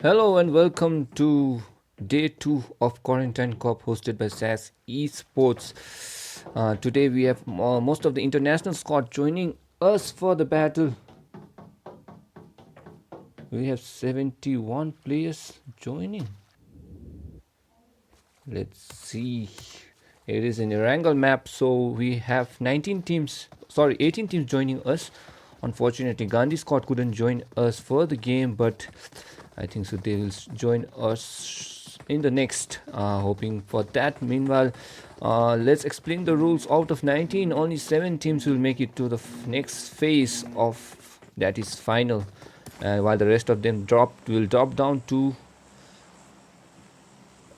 Hello and welcome to day 2 of Quarantine Cup hosted by SAS Esports. Today we have most of the international squad joining us for the battle. We have 71 players joining. Let's see. It is an Erangel map, so we have 18 teams joining us. Unfortunately, Gandhi squad couldn't join us for the game, but I think so they will join us in the next, hoping for that. Meanwhile, let's explain the rules. Out of 19, only 7 teams will make it to the next phase of that is final, while the rest of them will drop down to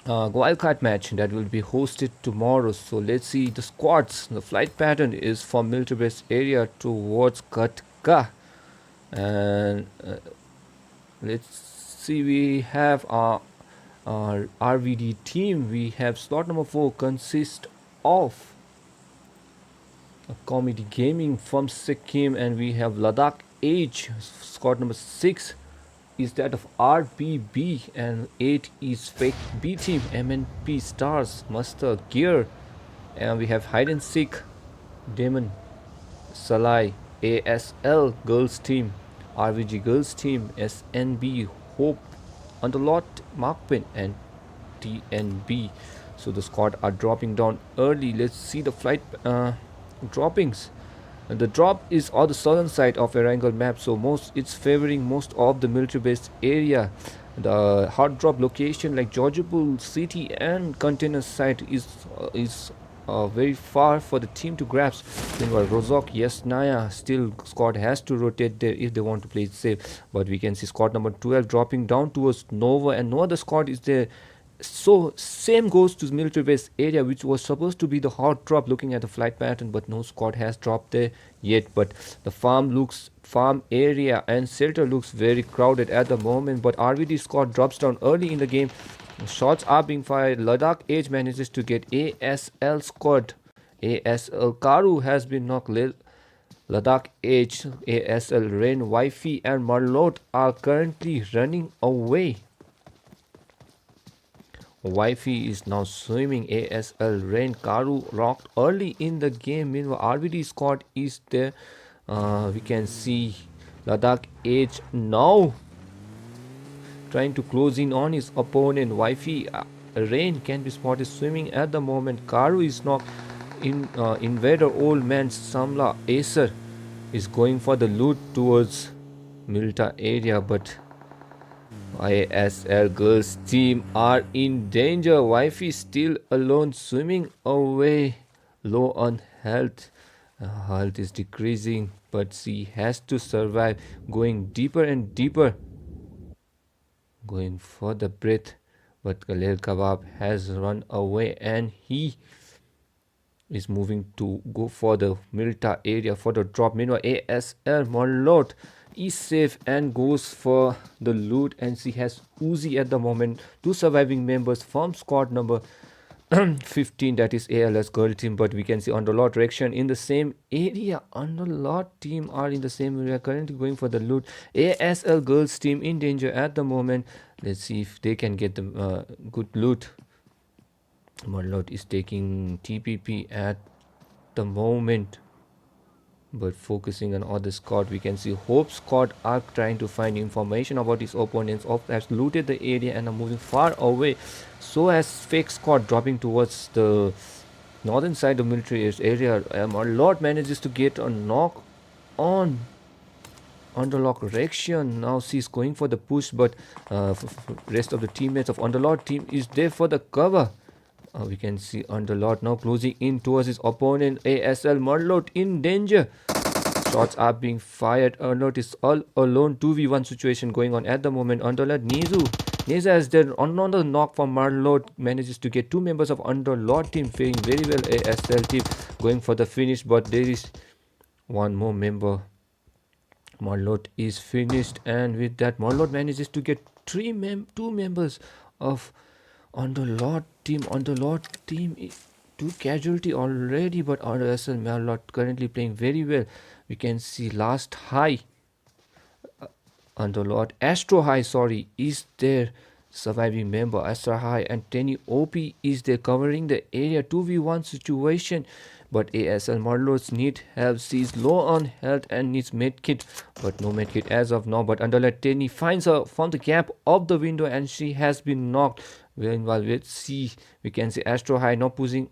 wildcard match that will be hosted tomorrow. So let's see the squads. The flight pattern is from military base area towards Katka, and let's see. We have our RVD team. We have slot number 4 consists of a comedy gaming from Sikkim, and we have Ladakh Edge. Squad number 6 is that of RBB, and 8 is fake B team MNP Stars Masta Gear, and we have hide and seek Demon Salai ASL girls team, RVG girls team SNB Hope Underlord Makpen, and TNB. So the squad are dropping down early. Let's see the flight droppings. And the drop is on the southern side of Erangel map, so it's favoring most of the military based area. The hard drop location like Georgiapur city and container site is very far for the team to grasp. Meanwhile, Rozok, Yesnaya still squad has to rotate there if they want to play it safe. But we can see squad number 12 dropping down towards Nova, and no other squad is there. So same goes to military base area, which was supposed to be the hot drop looking at the flight pattern, but no squad has dropped there yet. But the farm area and shelter looks very crowded at the moment. But RVD squad drops down early in the game. Shots are being fired. Ladakh Edge manages to get ASL squad. ASL Karu has been knocked. Ladakh Edge, ASL Rain, Wi-Fi and Marlot are currently running away. Wi-Fi is now swimming. ASL Rain Karu rocked early in the game. Meanwhile, RVD squad is there. We can see Ladakh Edge now trying to close in on his opponent. Wi-Fi Rain can be spotted swimming at the moment. Karu is knocked in. Invader Old Man Samla Acer is going for the loot towards Milta area, but ISL girls team are in danger. Wi-Fi still alone, swimming away, low on health. Health is decreasing, but she has to survive, going deeper and deeper, going for the breath. But Khalil Kebab has run away, and he is moving to go for the Milta area for the drop. Meanwhile, ASL Marlot is safe and goes for the loot, and she has Uzi at the moment. 2 surviving members from squad number 15, that is ALS girl team, but we can see Underlord direction in the same area. Underlord team are in the same area, currently going for the loot. ASL girls team in danger at the moment. Let's see if they can get the good loot. Marlot is taking TPP at the moment, but focusing on other squad. We can see Hope squad are trying to find information about his opponents. Hope has looted the area and are moving far away. So has Fake squad dropping towards the northern side of military area. Lord manages to get a knock on Underlord direction. Now she's going for the push, but rest of the teammates of Underlord team is there for the cover. We can see Underlord now closing in towards his opponent. ASL Marlot in danger. Shots are being fired. Underlord is all alone. 2v1 situation going on at the moment. Underlord Neza is there. Another knock from Marlot. Manages to get 2 members of Underlord team faring very well. ASL team going for the finish, but there is one more member. Marlot is finished, and with that Marlot manages to get 2 members of Underlord team 2 casualty already, but RSL Marlot currently playing very well. We can see last high Underlord Astro High, sorry, is their surviving member. Astro High and Tenny OP is there covering the area 2v1 situation. But ASL Murlocs need help. She's low on health and needs medkit, but no medkit as of now. But Underlord Tenny finds her from the gap of the window and she has been knocked. Meanwhile, let's see. We can see Astro High now pushing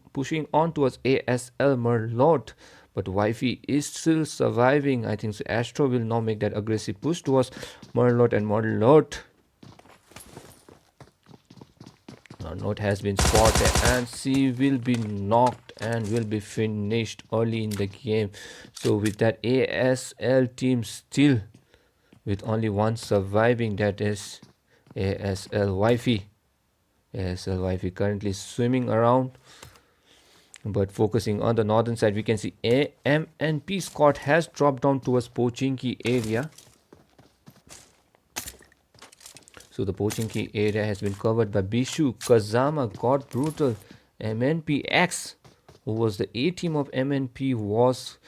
on towards ASL Murloc. But Wifey is still surviving. I think so Astro will now make that aggressive push towards Murloc, and Murloc note has been spotted and she will be knocked and will be finished early in the game. So with that ASL team still with only one surviving, that is ASL Wifey. ASL Wifey currently swimming around. But focusing on the northern side, we can see MNP Scott has dropped down towards Pochinki area. So the Pochinki area has been covered by Bishu, Kazama, God Brutal, MNP X, who was the A team of MNP, was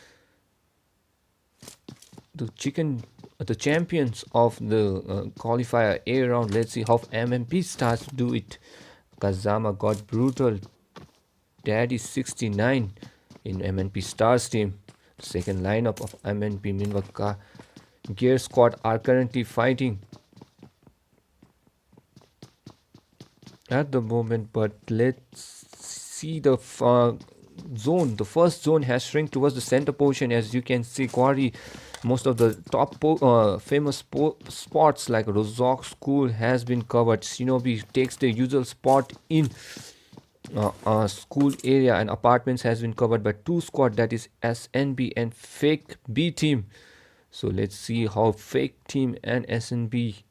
the champions of the qualifier A round. Let's see how MNP Stars do it. Kazama, God Brutal, Daddy 69 in MNP Stars team. Second lineup of MNP. Meanwhile, Gear Squad are currently fighting at the moment, but let's see the zone. The first zone has shrunk towards the center portion. As you can see, Quarry, most of the top famous spots like Rozok School has been covered. Shinobi takes the usual spot in school area, and apartments has been covered by two squad, that is SNB and Fake B team. So let's see how Fake team and SNB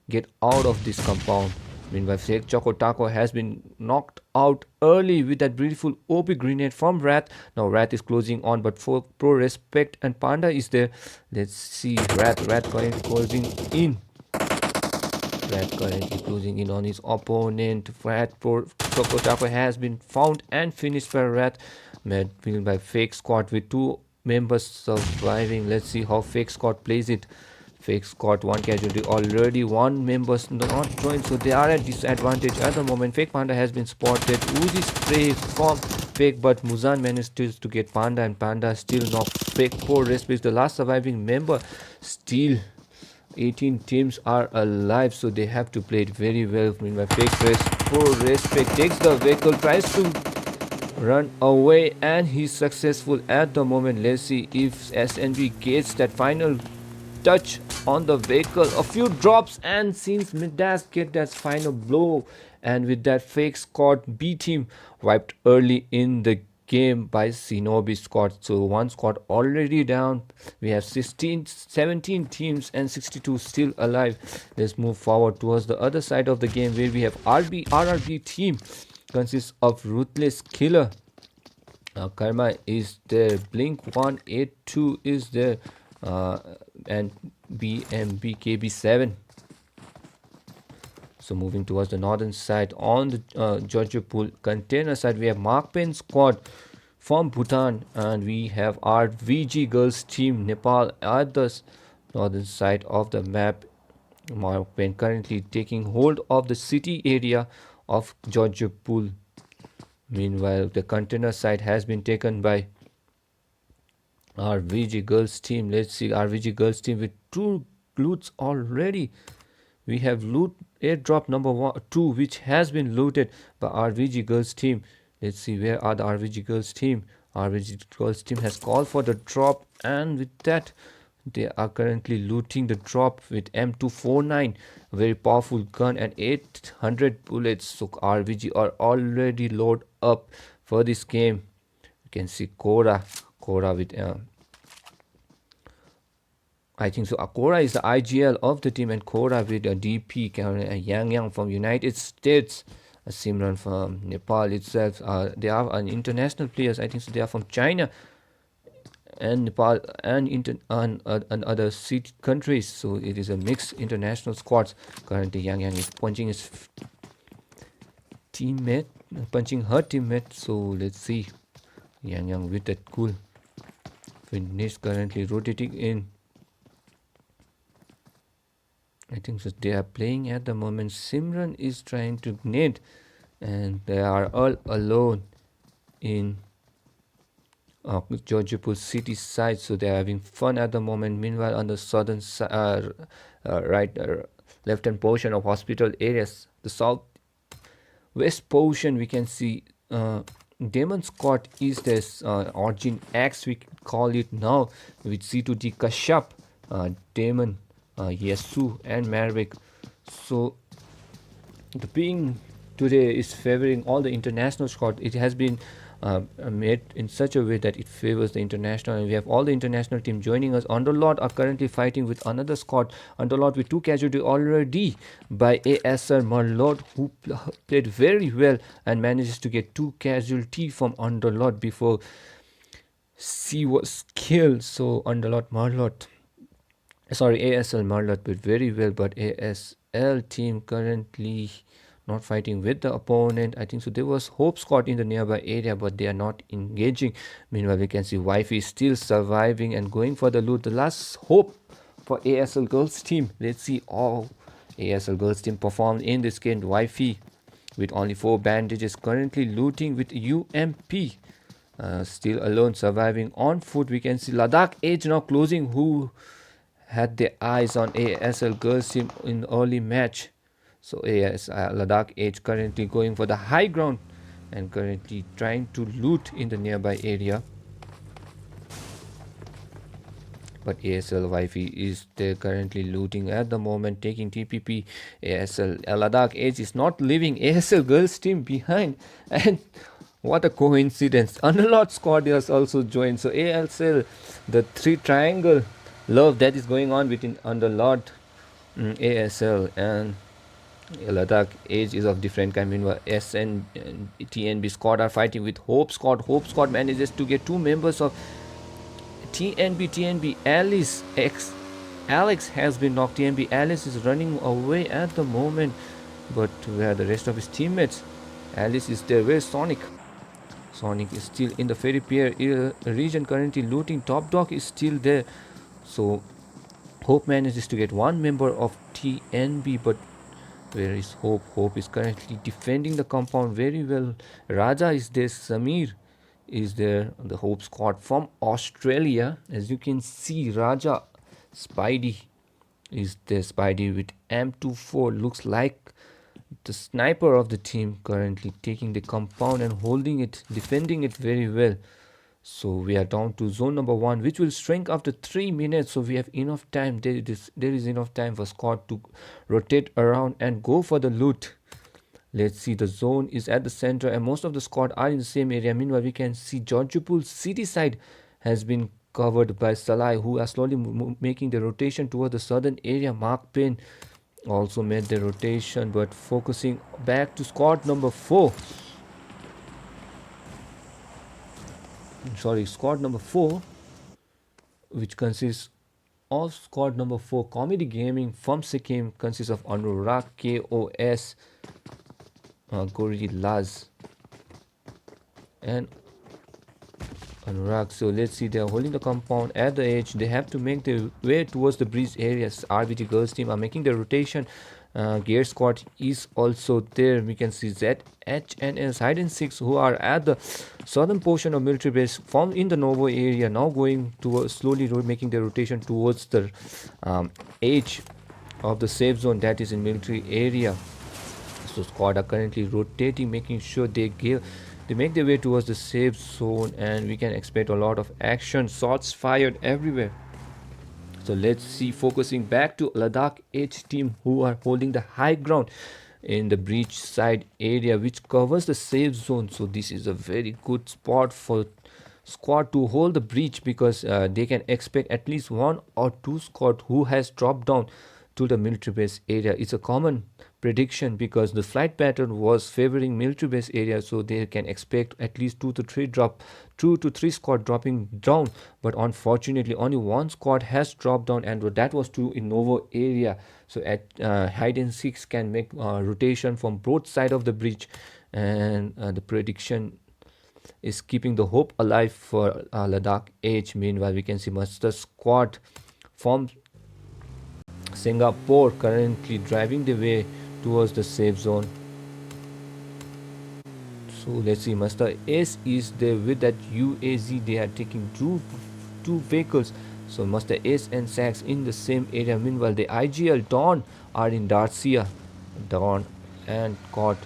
get out of this compound. Meanwhile, Fake Choco Taco has been knocked out early with that beautiful OP grenade from Wrath. Now Wrath is closing on, but for Pro Respect and Panda is there. Let's see Wrath currently closing in. Wrath currently closing in on his opponent. Wrath Pro Choco Taco has been found and finished by Wrath. Made by Fake Squad with two members surviving. Let's see how Fake Squad plays it. Fake Squad, one casualty already, one members not joined, so they are at disadvantage at the moment. Fake Panda has been spotted. Uzi spray from Fake, but Muzan managed to get Panda, and Panda still not. Fake Pro Respect, the last surviving member. Still 18 teams are alive, so they have to play it very well. Meanwhile, Fake Pro Respect takes the vehicle, tries to run away, and he's successful at the moment. Let's see if SNB gets that final touch on the vehicle. A few drops, and since Midas get that final blow, and with that Fake Squad B team wiped early in the game by Shinobi squad. So one squad already down. We have 17 teams and 62 still alive. Let's move forward towards the other side of the game, where we have RRB team consists of Ruthless Killer, Karma is there, Blink 182 is there, and BMBKB7. So moving towards the northern side, on the Georgia Pool container side, we have Makpen squad from Bhutan, and we have our VG girls team Nepal at the northern side of the map. Makpen currently taking hold of the city area of Georgia Pool. Meanwhile, the container side has been taken by our VG girls team. Let's see our VG girls team with two loots already. We have loot airdrop number 2, which has been looted by our VG girls team. Let's see, where are the RVG girls team? RVG girls team has called for the drop, and with that they are currently looting the drop with M249, a very powerful gun, and 800 bullets. So RVG are already loaded up for this game. You can see Cora with I think so. Akora is the IGL of the team, and Kora with a DP, Yang from United States, Simran from Nepal itself. They are an international players. I think so. They are from China and Nepal and other countries. So it is a mixed international squads. Currently, Yang is punching his teammate, punching her teammate. So let's see, Yang with that cool finish, currently rotating in. I think so. They are playing at the moment. Simran is trying to net, and they are all alone in Georgipur city side, so they are having fun at the moment. Meanwhile, on the southern right, left-hand portion of hospital areas, the south west portion, we can see Demon Scott is this Origin X, we call it now, with C2D Kashyap, Damon, Yasu, and Marvick. So the ping today is favoring all the international squad. It has been made in such a way that it favors the international, and we have all the international team joining us. Underlord are currently fighting with another squad. Underlord with 2 casualties already by ASR Marlord, who played very well and manages to get 2 casualties from Underlord before C was killed. So Underlord Marlord, sorry, ASL Marlot played very well, but ASL team currently not fighting with the opponent. I think so. There was Hope Squad in the nearby area, but they are not engaging. Meanwhile, we can see Wifey still surviving and going for the loot. The last hope for ASL girls team. Let's see how ASL girls team performed in this game. Wifey with only 4 bandages currently looting with UMP. Still alone, surviving on foot. We can see Ladakh Edge now closing, who had their eyes on ASL girls team in the early match. So AS Ladakh Edge currently going for the high ground and currently trying to loot in the nearby area. But ASL Wi-Fi is there currently looting at the moment, taking TPP. ASL Ladakh Edge is not leaving ASL girls team behind, and what a coincidence. Underlord squad has also joined. So ASL, the 3 triangle love that is going on between Underlord, ASL, and Ladakh Edge is of different kind. Meanwhile, SN and TNB squad are fighting with Hope Squad. Hope Squad manages to get 2 members of TNB. Alex has been knocked. TNB Alice is running away at the moment, but where are the rest of his teammates? Alice is there. Where's Sonic? Sonic is still in the Ferry Pier region currently looting. Top Dog is still there. So Hope manages to get 1 member of TNB, but where is Hope? Hope is currently defending the compound very well. Raja is there. Samir is there. The Hope squad from Australia. As you can see, Raja Spidey is there. Spidey with M24 looks like the sniper of the team, currently taking the compound and holding it, defending it very well. So we are down to zone number 1, which will shrink after 3 minutes. So we have enough time. There is enough time for squad to rotate around and go for the loot. Let's see, the zone is at the center and most of the squad are in the same area. Meanwhile, we can see Georgipur city side has been covered by Salai, who are slowly making the rotation toward the southern area. Makpen also made the rotation, but focusing back to squad number 4. Squad number 4, which consists of squad number 4 Comedy Gaming from Sikkim, consists of Anurag, KOS, Gorillas, and Anurag. So let's see, they are holding the compound at the edge. They have to make their way towards the bridge areas. RBG girls team are making the rotation. Gear squad is also there. We can see ZHNS hide and seeks, who are at the southern portion of military base from in the Novo area, now going towards, slowly making their rotation towards the edge of the safe zone that is in military area. So squad are currently rotating, making sure they make their way towards the safe zone, and we can expect a lot of action, shots fired everywhere. So let's see, focusing back to Ladakh Edge team, who are holding the high ground in the breach side area, which covers the safe zone. So this is a very good spot for squad to hold the breach, because they can expect at least 1 or 2 squad who has dropped down to the military base area. It's a common prediction because the flight pattern was favoring military base area, so they can expect at least 2 to 3 squad dropping down. But unfortunately, only 1 squad has dropped down, and that was to in Novo area. So at hide and seeks can make rotation from both side of the bridge, and the prediction is keeping the hope alive for Ladakh Edge. Meanwhile, we can see Masta squad from Singapore currently driving the way towards the safe zone. So let's see, Masta S is there with that UAZ. They are taking two vehicles. So Masta S and Sax in the same area. Meanwhile, the IGL Dawn are in Darcia. Dawn and Cot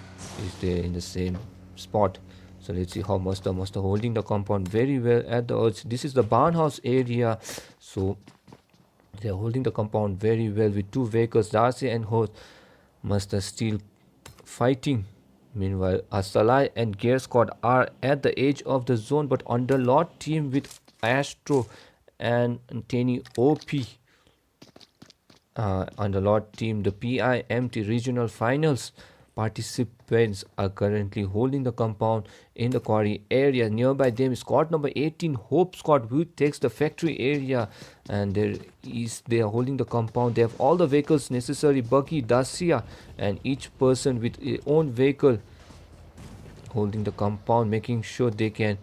is there in the same spot. So let's see how Masta holding the compound very well at the edge. This is the Barnhouse area. So they're holding the compound very well with two vehicles, Darcy and Host. Masta still fighting. Meanwhile, Salai and Gear Squad are at the edge of the zone, but Underlord team with Astro and Teni OP. Underlord team, the PIMT regional finals participants are currently holding the compound in the quarry area. Nearby them is squad number 18, Hope Squad, who takes the factory area, and they are holding the compound. They have all the vehicles necessary, buggy, Dacia, and each person with their own vehicle holding the compound, making sure they can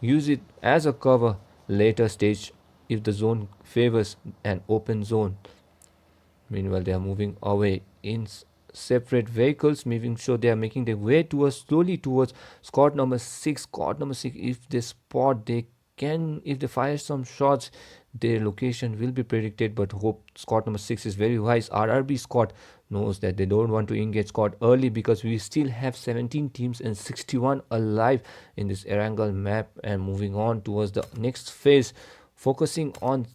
use it as a cover later stage if the zone favors an open zone. Meanwhile, they are moving away in separate vehicles, making sure they are making their way towards slowly towards squad number 6. Squad number 6, if they spot, they can, if they fire some shots, their location will be predicted. But hope squad number 6 is very wise. RRB squad knows that they don't want to engage squad early because we still have 17 teams and 61 alive in this Erangel map, and moving on towards the next phase, focusing on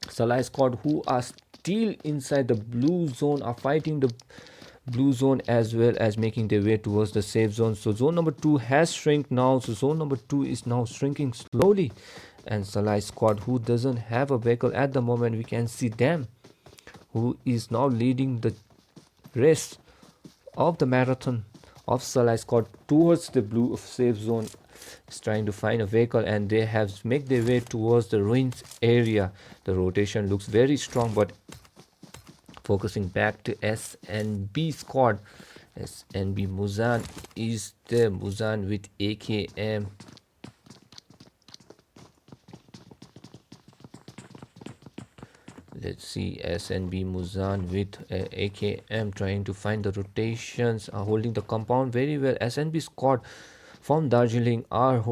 Salai squad, who are still inside the blue zone, are fighting the blue zone as well as making their way towards the safe zone. So zone number 2 has shrunk now. So zone number 2 is now shrinking slowly. And Salai squad, who doesn't have a vehicle at the moment, we can see them, who is now leading the race of the marathon of Salai squad towards the blue safe zone, is trying to find a vehicle, and they have make their way towards the ruins area. The rotation looks very strong, but focusing back to SNB squad, SNB Muzan is there. Muzan with AKM. Let's see, SNB Muzan with AKM trying to find the rotations, holding the compound very well. SNB squad from Darjeeling are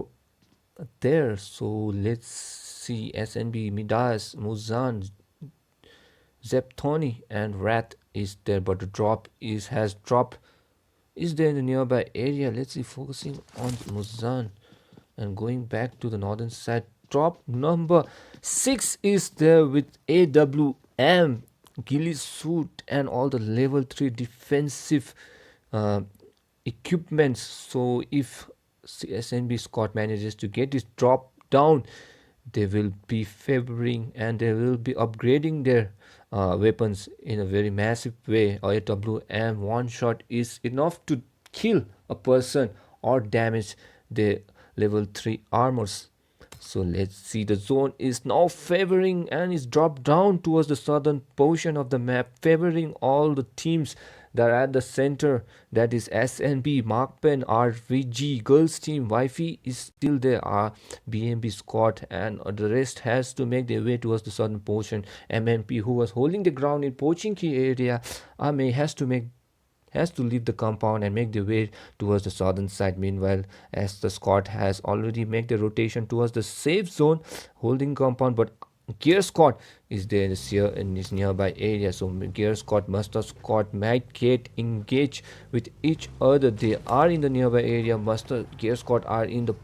there. So let's see, SNB, Midas, Muzan, Zeptoni and Rat is there, but the drop has dropped is there in the nearby area. Let's see, focusing on Muzan and going back to the northern side. Drop number 6 is there with AWM, ghillie suit and all the level 3 defensive equipments. So if SNB squad manages to get this drop down, they will be favoring and they will be upgrading their weapons in a very massive way. AWM one shot is enough to kill a person or damage the level 3 armors. So let's see, the zone is now favoring and is dropped down towards the southern portion of the map, favoring all the teams that are at the center. That is SNB, Makpen, RVG, girls team, Wi-Fi is still there, BMB squad, and the rest has to make their way towards the southern portion. MNP, who was holding the ground in Pochinki area, has to leave the compound and make their way towards the southern side. Meanwhile, as the squad has already made the rotation towards the safe zone, holding compound, but Gear Squad is there in this nearby area. So Gear Squad, Masta Squad might get engaged with each other. They are in the nearby area. Masta, Gear Squad are in the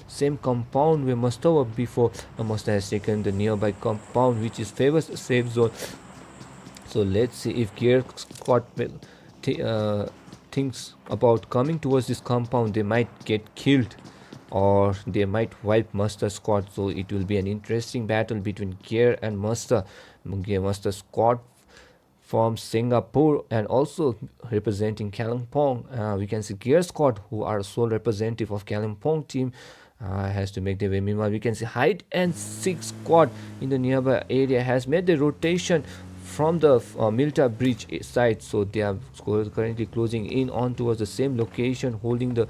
same compound where Masta was before. Masta has taken the nearby compound, which is favors the safe zone. So let's see if Gear Squad will thinks about coming towards this compound. They might get killed or they might wipe Masta squad. So it will be an interesting battle between Gear and Masta. Masta squad from Singapore and also representing Kalimpong. We can see Gear squad, who are sole representative of Kalimpong team, has to make their way. Meanwhile, we can see Hide and Seek squad in the nearby area has made the rotation from the Milta Bridge side. So they are currently closing in on towards the same location, holding the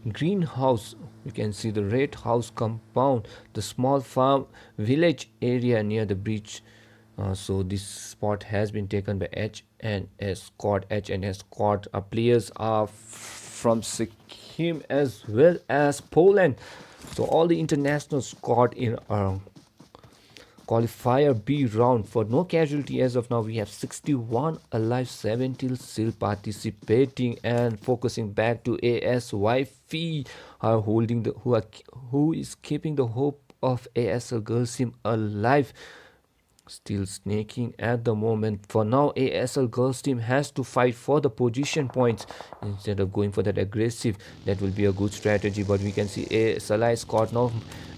greenhouse. You can see the red house compound, the small farm village area near the bridge. So this spot has been taken by HNS squad. HNS squad players are from Sikkim as well as Poland. So all the international squad in qualifier B round for no casualty as of now. We have 61 alive, 70 still participating and focusing back to ASYFE are holding the who is keeping the hope of ASL girls team alive. Still snaking at the moment. For now, ASL girls team has to fight for the position points instead of going for that aggressive. That will be a good strategy. But we can see a Salai squad now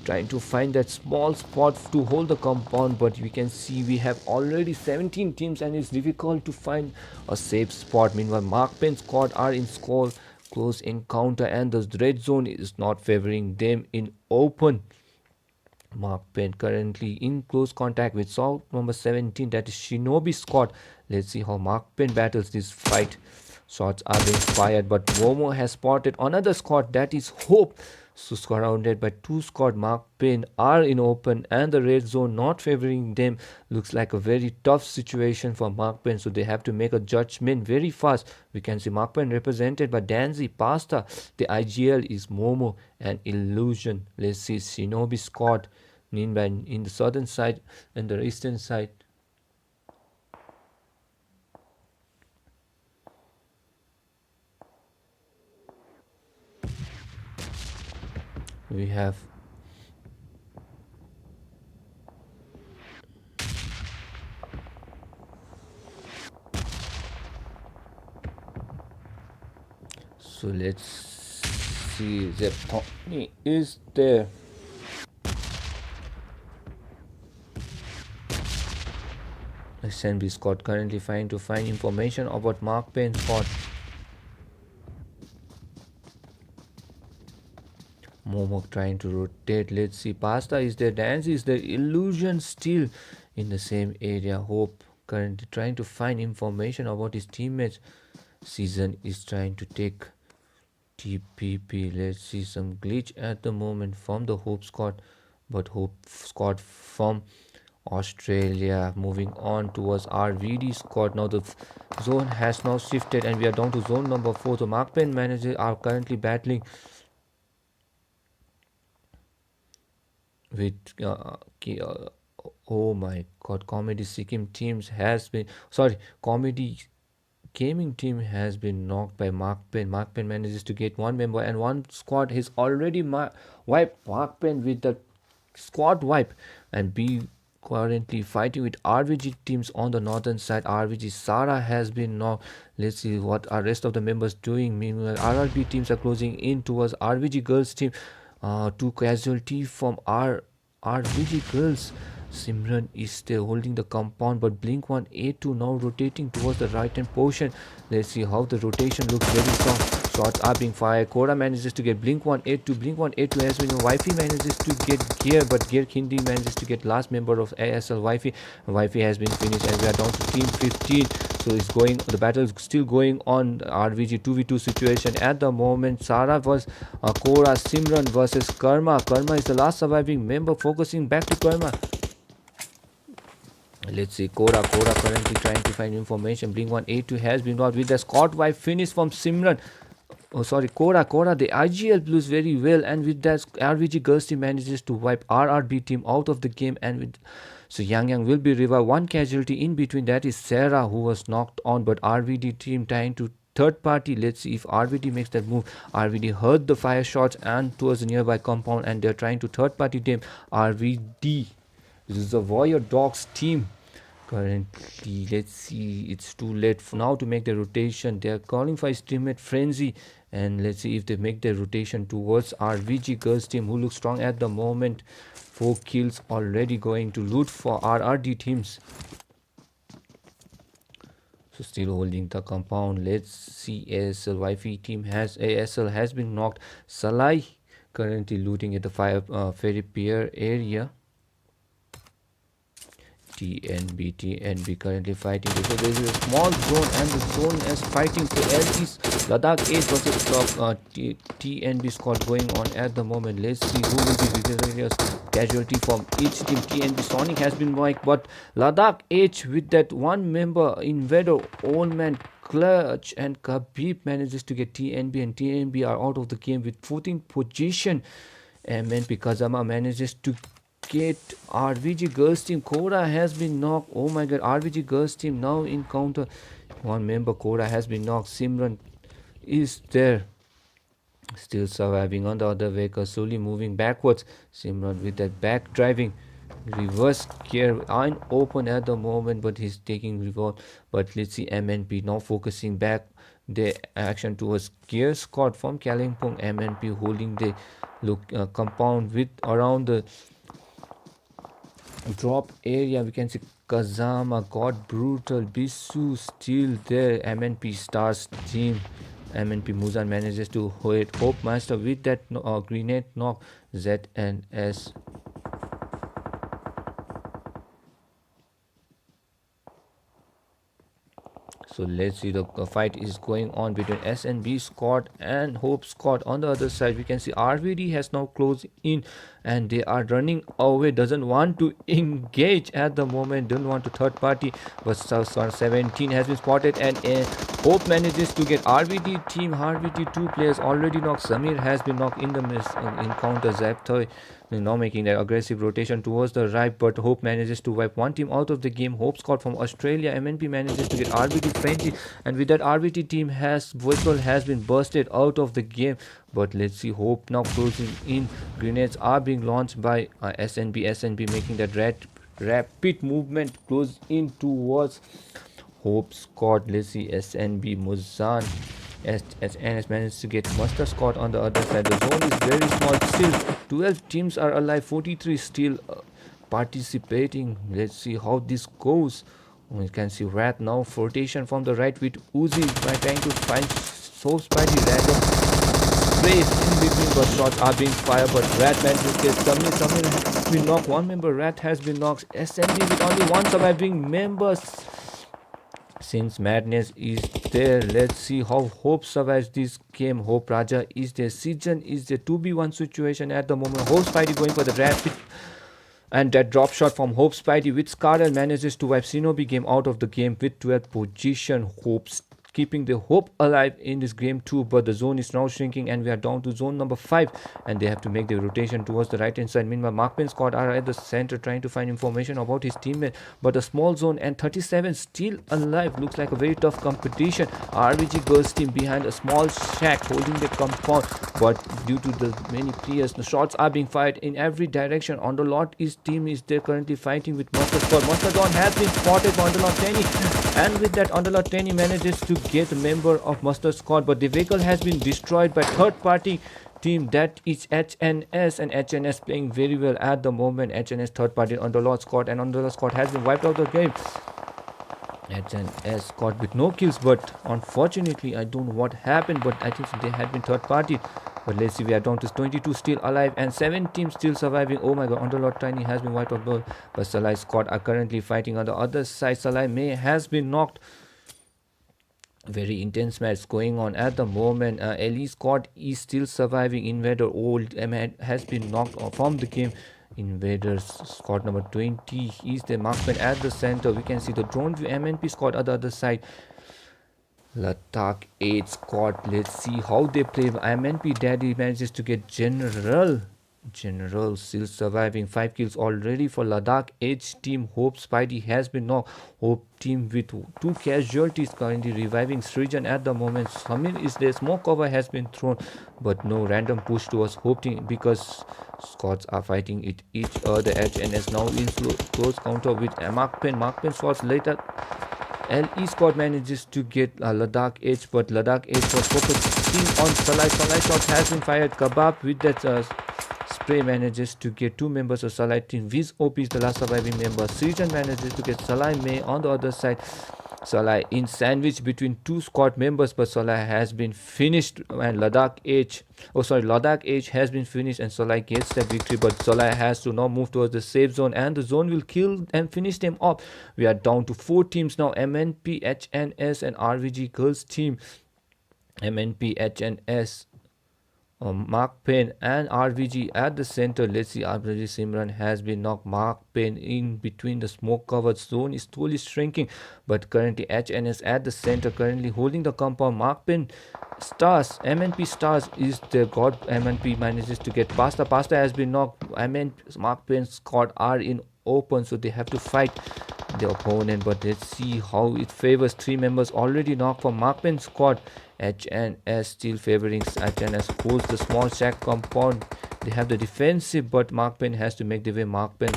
trying to find that small spot to hold the compound. But we can see we have already 17 teams and it's difficult to find a safe spot. Meanwhile, Makpen squad are in score close encounter and the red zone is not favoring them in open. Makpen currently in close contact with South number 17, that is Shinobi squad. Let's see how Makpen battles this fight. Shots are being fired, but Momo has spotted another squad, that is Hope. So surrounded by two squad, Makpen are in open and the red zone not favoring them. Looks like a very tough situation for Makpen, so they have to make a judgment very fast. We can see Makpen represented by Danzi, Pasta. The IGL is Momo and Illusion. Let's see Shinobi squad in the southern side and the eastern side. We have so let's see, the pony is there. SNB squad currently trying to find information about Makpen squad. Momo trying to rotate. Let's see. Pasta is there. Dance is there. Illusion still in the same area. Hope currently trying to find information about his teammates. Season is trying to take TPP. Let's see some glitch at the moment from the Hope squad. But Hope squad from Australia moving on towards RVD squad. Now the zone has now shifted and we are down to zone number 4. The Makpen managers are currently battling with oh my god, comedy Sikkim teams has been comedy gaming team has been knocked by Makpen. Makpen manages to get one member and one squad has already wiped Makpen with the squad wipe and be currently fighting with RVG teams on the northern side. RVG Sara has been knocked. Let's see what are rest of the members doing. Meanwhile, RRB teams are closing in towards RVG girls team. Two casualty from RVG girls. Simran is still holding the compound, but Blink 182 now rotating towards the right hand portion. Let's see how the rotation looks very strong. Shots are being fired. Kora manages to get Blink 182. Blink 182 has been Wi-Fi manages to get Gear, but Gear Kindi manages to get last member of ASL Wi-Fi. Wi-Fi has been finished and we are down to team 15. So it's going. The battle is still going on. RVG 2v2 situation at the moment. Sara was Kora, Simran versus Karma. Karma is the last surviving member. Focusing back to Karma. Let's see, Kora currently trying to find information. Blink 182 has been got with the Scott wipe finish from Simran. Oh, sorry, Kora, the IGL blues very well, and with that, RVG girls team manages to wipe RRB team out of the game, and with so Yang will be revived. One casualty in between, that is Sarah, who was knocked on, but RVD team trying to third party. Let's see if RVD makes that move. RVD heard the fire shots and towards the nearby compound, and they're trying to third party team RVD. This is the Reservoir Dogs team. Currently, let's see, it's too late for now to make the rotation. They are calling for his teammate Frenzy, and let's see if they make their rotation towards our VG girls team, who looks strong at the moment. 4 kills already going to loot for RRD teams. So still holding the compound. Let's see, ASL Wi-Fi team ASL has been knocked. Salai currently looting at the ferry pier area. TNB currently fighting. So there is a small zone and the zone is fighting. So LE's Ladakh Edge versus TNB squad going on at the moment. Let's see who will be victorious casualty from each team. TNB Sonic has been wiped, but Ladakh Edge with that one member Invader, Old Man Clutch and Khabib manages to get TNB, and TNB are out of the game with 14th position. MNP Kazama manages to get RVG Girls team. Kora has been knocked. Oh my god, RVG Girls team now encounter one member. Kora has been knocked. Simran is there, still surviving on the other vehicle, slowly moving backwards. Simran with that back driving. Reverse gear open at the moment, but he's taking revolt. But let's see MNP now focusing back the action towards gear squad from Kalimpong. MNP holding the compound with around the drop area. We can see Kazama got brutal. Bisu still there. MNP Stars team. MNP Muzan manages to hit Hope Master with that grenade knock. ZNS. So let's see, the fight is going on between SNB squad and Hope squad. On the other side, we can see RVD has now closed in and they are running away. Doesn't want to engage at the moment. Don't want to third party. But South 17 has been spotted and Hope manages to get RVD team. RVD 2 players already knocked. Samir has been knocked in the encounter. Zaptoy now making that aggressive rotation towards the right, but Hope manages to wipe one team out of the game. Hope squad from Australia. MNP manages to get RVD friendly, and with that RVD team vehicle has been bursted out of the game. But let's see, Hope now closing in. Grenades are being launched by SNB making that rapid movement close in towards Hope squad. Let's see, SNB Muzan has managed to get Masta squad on the other side. The zone is very small. Still 12 teams are alive, 43 still participating. Let's see how this goes. We can see Rat now rotation from the right with Uzi by trying to find source by the random space in between, but shots are being fired. But Rat manages to get Samir has been knocked. One member Rat has been knocked. SNB with only one surviving member. Since Madness is there, let's see how Hope survives this game. Hope Raja is there. Season is the 2v1 situation at the moment. Hope Spidey going for the rapid, and that drop shot from Hope Spidey with Scarlet manages to wipe Shinobi game out of the game with 12th position. Hope's keeping the hope alive in this game too, but the zone is now shrinking and we are down to zone number 5 and they have to make the rotation towards the right hand side. Meanwhile, Makpen squad are at the center trying to find information about his teammate, but a small zone and 37 still alive. Looks like a very tough competition. RVG girls team behind a small shack holding the compound, but due to the many players, the shots are being fired in every direction. Underlord his team is there currently fighting with Masta squad. Mastodon has been spotted by Underlord Tenny, and with that Underlord Tenny manages to get a member of Mustard squad, but the vehicle has been destroyed by third party team, that is HNS, and HNS playing very well at the moment. HNS third party Underlord squad, and Underlord squad has been wiped out of the game. HNS squad with no kills, but unfortunately I don't know what happened, but I think they had been third party. But let's see, we are down to 22 still alive and 7 teams still surviving. Oh my god, Underlord Tiny has been wiped out, but Salai squad are currently fighting on the other side. Salai May has been knocked. Very intense match going on at the moment. Ellie squad is still surviving. Invader Old has been knocked from the game. Invaders squad number 20 is the Makpen at the center. We can see the drone view MNP squad at the other side. Ladakh Edge squad, let's see how they play. MNP Daddy manages to get General still surviving. 5 kills already for Ladakh Edge team. Hope Spidey has been knocked. Hope team with 2 casualties currently reviving Srijan at the moment. Samir is there. Smoke cover has been thrown, but no random push towards Hope team because squads are fighting each other. HNS now in close counter with Makpen. Makpen squads later. LE squad manages to get Ladakh Edge, but Ladakh Edge was focusing on Salai. Salai shots has been fired. Kebab with that spray manages to get 2 members of Salai team. Viz OP is the last surviving member. Srijan manages to get Salai May on the other side. Salai in sandwich between two squad members, but Salai has been finished and Ladakh Edge has been finished and Salai gets the victory, but Salai has to now move towards the safe zone and the zone will kill and finish them off. We are down to 4 teams now, MNP, HNS and RVG girls team. MNP, HNS, Makpen and RVG at the center. Let's see, RVG Simran has been knocked. Makpen in between the smoke covered zone is slowly shrinking, but currently HNS at the center, currently holding the compound. Makpen Stars, MNP Stars is the god. MNP manages to get Pasta. Pasta has been knocked. Makpen squad are in open, so they have to fight the opponent, but let's see how it favors. 3 members already knocked for Makpen squad. HNS still favoring. HNS holds the small shack compound. They have the defensive, but Makpen has to make the way. Makpen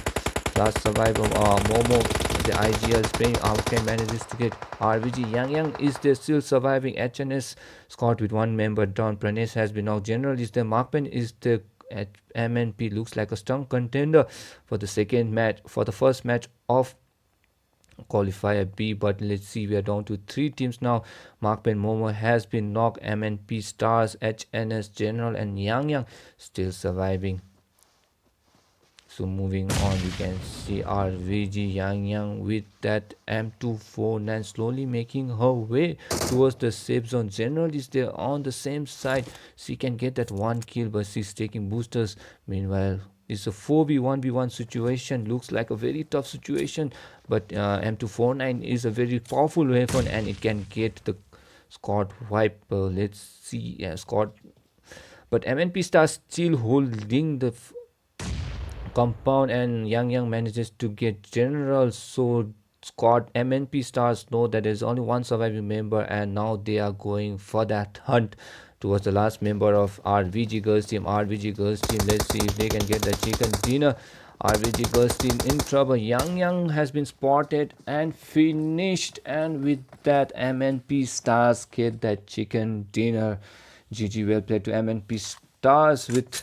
last survivor Momo, the IGL is playing. Outcan manages to get RVG. Yang is there still surviving. HNS squad with 1 member down. Pranesh has been out. General is there. Makpen is the at MNP looks like a strong contender for the first match of qualifier B, but let's see, we are down to 3 teams now. Makpen Momo has been knocked. MNP Stars, HNS General and Yang still surviving. So moving on, we can see RVG Yang with that M249 slowly making her way towards the safe zone. General is there on the same side. She can get that 1 kill, but she's taking boosters. Meanwhile, it's a 4v1v1 situation. Looks like a very tough situation, but M249 is a very powerful weapon and it can get the squad wipe. Let's see, squad. But MNP Stars still holding the compound and Yang manages to get General. So squad MNP Stars know that there's only one surviving member and now they are going for that hunt towards the last member of RVG girls team. RVG girls team, let's see if they can get the chicken dinner. RVG girls team in trouble. Yang has been spotted and finished, and with that MNP Stars get that chicken dinner. GG, well played to MNP Stars with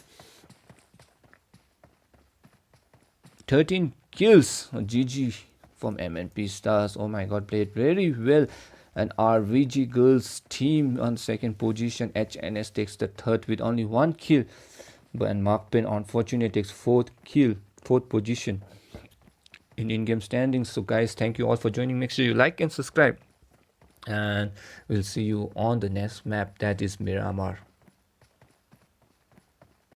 13 kills. GG from MNP Stars. Oh my god, played very well. And RVG girls team on second position. HNS takes the third with only 1 kill. And Makpen unfortunately takes fourth position in-game standings. So guys, thank you all for joining. Make sure you like and subscribe. And we'll see you on the next map, that is Miramar.